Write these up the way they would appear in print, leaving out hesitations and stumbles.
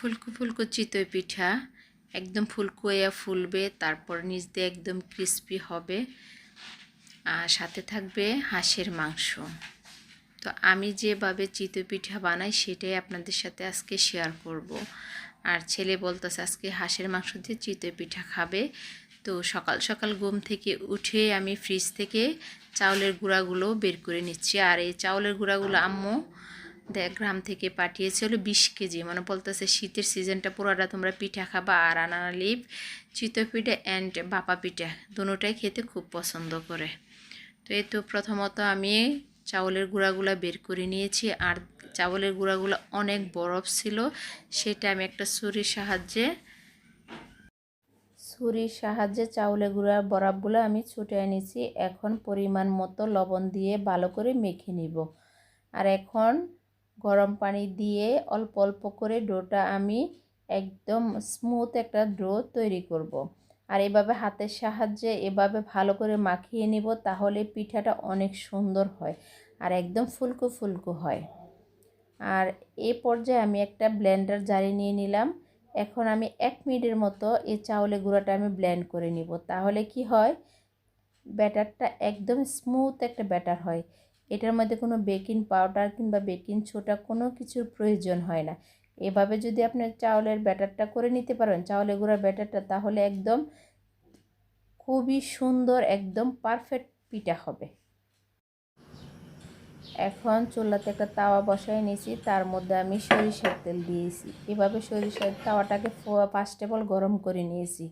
ফুলকো ফুলকো চিতই পিঠা একদম ফুলকো হয়ে ফুলবে, তারপর নিচ দিয়ে একদম ক্রিস্পি হবে, আর সাথে থাকবে হাঁসের মাংস। তো আমি যেভাবে চিতই পিঠা বানাই সেটাই আপনাদের সাথে আজকে শেয়ার করব। আর ছেলে বলতেছে আজকে হাঁসের মাংস দিয়ে চিতই পিঠা খাবে। তো সকাল সকাল ঘুম থেকে উঠে আমি ফ্রিজ থেকে চাউলের গুঁড়াগুলো বের করে নিচ্ছি। আর এই চাউলের গুঁড়াগুলো আম্মু গ্রাম থেকে পাঠিয়েছিল 20 কেজি। মানে বলতেছে শীতের সিজনটা পুরোটা তোমরা পিঠা খাবা, আর আনানা লিভ চিতই পিঠা অ্যান্ড ভাপা পিঠা দুটোটাই খেতে খুব পছন্দ করে। তো এই তো প্রথমত আমি চাউলের গুঁড়াগুলো বের করে নিয়েছি, আর চাউলের গুঁড়াগুলো অনেক বরফ ছিল, সেটা আমি একটা ছুরির সাহায্যে চাউলের গুঁড়ার বরফগুলো আমি ছুটিয়ে নিয়েছি। এখন পরিমাণ মতো লবণ দিয়ে ভালো করে মেখে নিব। আর এখন গরম পানি দিয়ে অল্প অল্প করে ডোটা আমি একদম স্মুথ একটা ডো তৈরি করব। আর এভাবে হাতের সাহায্যে এভাবে ভালো করে মাখিয়ে নিব, তাহলে পিঠাটা অনেক সুন্দর হয় আর একদম ফুলকো ফুলকো হয়। আর এই পর্যায়ে আমি একটা ব্লেন্ডার জারে নিয়ে নিলাম। এখন আমি 1 মিনিটের মতো এই চাউলের গুঁড়াটা আমি ব্লেন্ড করে নিব। তাহলে কি হয়, ব্যাটারটা একদম স্মুথ একটা ব্যাটার হয়। এটার মধ্যে কোনো বেকিং পাউডার কিংবা বেকিং সোডা কোনো কিছুর প্রয়োজন হয় না। এভাবে যদি আপনি চাউলের ব্যাটারটা করে নিতে পারেন, চাউলের গুঁড়ার ব্যাটারটা, তাহলে একদম খুবই সুন্দর একদম পারফেক্ট পিঠা হবে। এখন চুলাতে একটা তাওয়া বসাই নিয়েছি, তার মধ্যে আমি সরিষার তেল দিয়েছি। এভাবে সরিষার তাওয়াটাকে 5 টেবিল গরম করে নিয়েছি।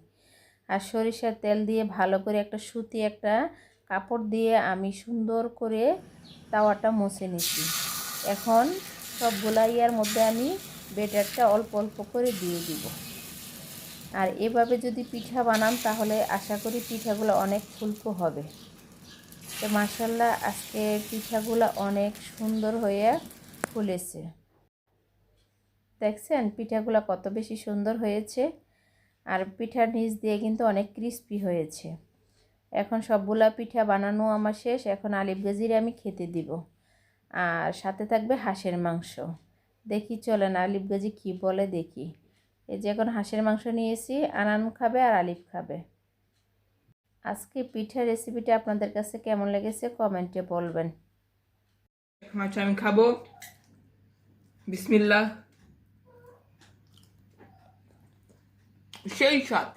আর সরিষার তেল দিয়ে ভালো করে একটা সুতি একটা কাপড় দিয়ে আমি সুন্দর করে তাওয়াটা মুছে নিয়েছি। এখন সবগুলা ইয়ার মধ্যে আমি ব্যাটারটা অল্প অল্প করে দিয়ে দিব। আর এভাবে যদি পিঠা বানান তাহলে আশা করি পিঠাগুলো অনেক ফুলকো হবে। তো মাশাআল্লাহ আজকে পিঠাগুলো অনেক সুন্দর হয়ে ফুলেছে। দেখছেন পিঠাগুলো কত বেশি সুন্দর হয়েছে, আর পিঠার নিচ দিয়ে কিন্তু অনেক ক্রিস্পি হয়েছে। এখন সবগুলা পিঠা বানানো আমার শেষ। এখন আলিফ গাজিরে আমি খেতে দিব, আর সাথে থাকবে হাঁসের মাংস। দেখি চলেন আলিফ গাজি কী বলে দেখি। এই যে এখন হাঁসের মাংস নিয়েছি, আনান খাবে আর আলিফ খাবে। আজকে পিঠার রেসিপিটা আপনাদের কাছে কেমন লেগেছে কমেন্টে বলবেন। আমি খাবো। বিসমিল্লাহ। সেই স্বাদ।